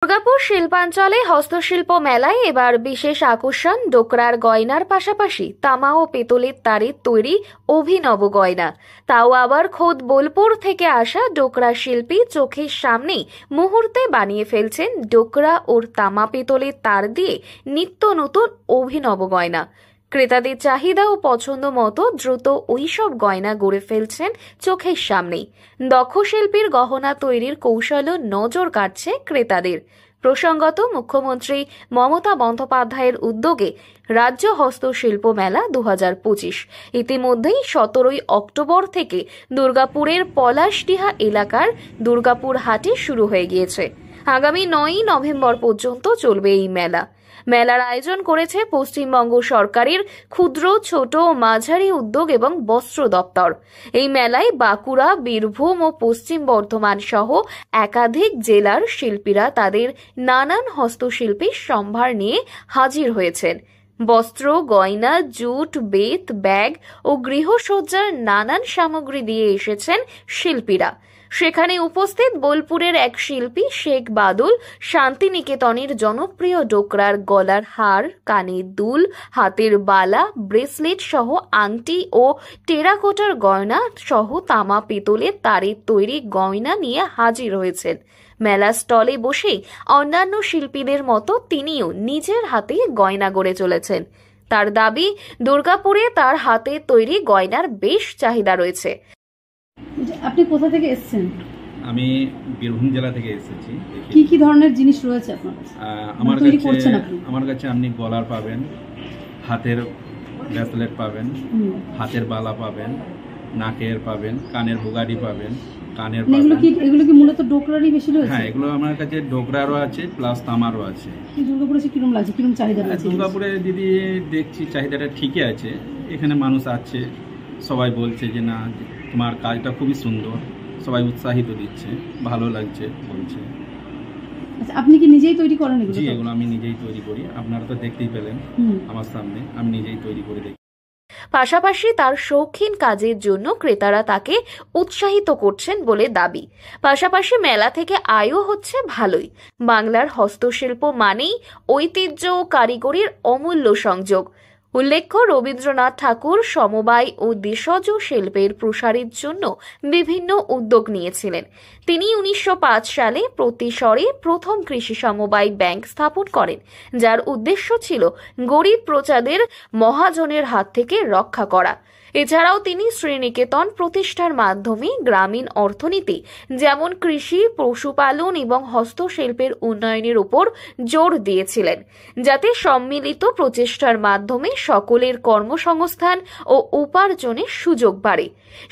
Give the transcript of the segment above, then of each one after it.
দুর্গাপুর শিল্পাঞ্চলে হস্তশিল্প মেলায় এবার বিশেষ আকর্ষণ ডোকরার গয়নার পাশাপাশি তামা ও পেতলের তারের তৈরি অভিনব গয়না। তাও আবার খোদ বোলপুর থেকে আসা ডোকরা শিল্পী চোখের সামনেই মুহূর্তে বানিয়ে ফেলছেন ডোকরা ও তামা পেতলের তার দিয়ে নিত্য নতুন অভিনব গয়না। ক্রেতাদের চাহিদা ও পছন্দ মতো দ্রুত ওইসব গয়না গড়ে ফেলছেন চোখের সামনেই। দক্ষ শিল্পীর গহনা তৈরির কৌশলও নজর কাটছে ক্রেতাদের। প্রসঙ্গত, মুখ্যমন্ত্রী মমতা বন্দ্যোপাধ্যায়ের উদ্যোগে রাজ্য হস্তশিল্প মেলা 2025 ইতিমধ্যেই 17 অক্টোবর থেকে দুর্গাপুরের পলাশডিহা এলাকার দুর্গাপুর হাটে শুরু হয়ে গিয়েছে। আগামী 9 নভেম্বর পর্যন্ত চলবে এই মেলা। মেলার আয়োজন করেছে পশ্চিমবঙ্গ সরকারের ক্ষুদ্র, ছোট ও মাঝারি উদ্যোগ এবং বস্ত্র দপ্তর। এই মেলায় বাঁকুড়া, বীরভূম ও পশ্চিম বর্ধমান সহ একাধিক জেলার শিল্পীরা তাদের নানান হস্তশিল্পীর সম্ভার নিয়ে হাজির হয়েছেন। বস্ত্র, গয়না, জুট, বেত, ব্যাগ ও গৃহসজ্জার নানান সামগ্রী দিয়ে এসেছেন শিল্পীরা। সেখানে উপস্থিত বোলপুরের এক শিল্পী শেখ বাদল শান্তিনিকেতনের জনপ্রিয় ডোকরার গলার হার, কানের দুল, হাতের বালা, ব্রেসলেট সহ আংটি ও টেরাকোটার গয়না সহ তামা পেতলের তারের তৈরি গয়না নিয়ে হাজির হয়েছেন। মেলা স্টলে বসেই অন্যান্য শিল্পীদের মতো তিনিও নিজের হাতে গয়না গড়ে চলেছেন। তার দাবি, দুর্গাপুরে তার হাতে তৈরি গয়নার বেশ চাহিদা রয়েছে। আপনি কোথা থেকে এসেছেন? আমি বীরভূম জেলা থেকে এসেছি। কি কি ধরনের জিনিস রয়েছে আপনার কাছে? আমার কাছে আপনি গলার পাবেন, হাতের ব্রেসলেট পাবেন, হাতের বালা পাবেন, নাকের পাবেন, কানের বুগাড়ি পাবেন, কানের পাবেন। এগুলো কি মূলত ডোকরারই বেশি রয়েছে? হ্যাঁ, এগুলো আমার কাছে ডোকরারও আছে প্লাস তামারও আছে। দুর্গাপুরে কিরকম লাগছে, কিরকম চাহিদা আছে? দুর্গাপুরে দিদি দেখছি চাহিদাটা ঠিকই আছে। এখানে মানুষ আছে, সবাই বলছে যে না তোমার কাজটা খুবই সুন্দর, সবাই উৎসাহিত দিচ্ছে, ভালো লাগছে বলছে। আচ্ছা, আপনি কি নিজেই তৈরি করেন এগুলো? জি, এগুলো আমি নিজেই তৈরি করি। আপনারা তো দেখতেই পেলেন আমার সামনে, আমি নিজেই তৈরি করে দেখি। পাশাপাশি তার শৌখিন কাজের জন্য ক্রেতারা তাকে উৎসাহিত করছেন বলে দাবি। পাশাপাশি মেলা থেকে আয়ও হচ্ছে ভালোই। বাংলার হস্তশিল্প মানেই ঐতিহ্য ও কারিগরির অমূল্য সংযোগ। উল্লেখ্য, রবীন্দ্রনাথ ঠাকুর সমবায় ও দেশজ শিল্পের প্রসারের জন্য বিভিন্ন উদ্যোগ নিয়েছিলেন। তিনি 1905 সালে প্রতিশরে প্রথম কৃষি সমবায় ব্যাংক স্থাপন করেন, যার উদ্দেশ্য ছিল গরিব প্রজাদের মহাজনের হাত থেকে রক্ষা করা। এছাড়াও তিনি শ্রীনিকেতন প্রতিষ্ঠার মাধ্যমে গ্রামীণ অর্থনীতি যেমন কৃষি, পশুপালন এবং হস্তশিল্পের উন্নয়নের উপর জোর দিয়েছিলেন, যাতে সম্মিলিত প্রচেষ্টার মাধ্যমে সকলের কর্মসংস্থান ও উপার্জনের সুযোগ বাড়ে।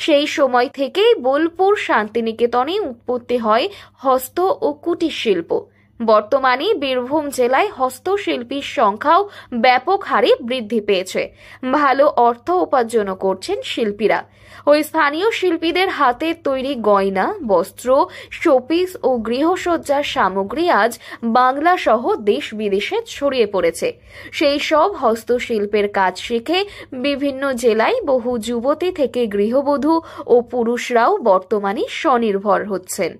সেই সময় থেকেই বোলপুর শান্তিনিকেতনে উৎপত্তি হয় হস্ত ও কুটির শিল্প। বর্তমানে বীরভূম জেলায় হস্তশিল্পীর সংখ্যাও ব্যাপক হারে বৃদ্ধি পেয়েছে। ভালো অর্থ উপার্জন করছেন শিল্পীরা। ওই স্থানীয় শিল্পীদের হাতের তৈরি গয়না, বস্ত্র, শোপিস ও গৃহসজ্জার সামগ্রী আজ বাংলা সহ দেশ বিদেশে ছড়িয়ে পড়েছে। সেই সব হস্তশিল্পের কাজ শিখে বিভিন্ন জেলায় বহু যুবতী থেকে গৃহবধূ ও পুরুষরাও বর্তমানে স্বনির্ভর হচ্ছেন।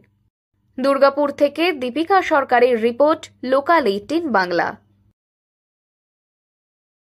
দুর্গাপুর থেকে দীপিকা সরকারের রিপোর্ট, লোকাল 18 বাংলা।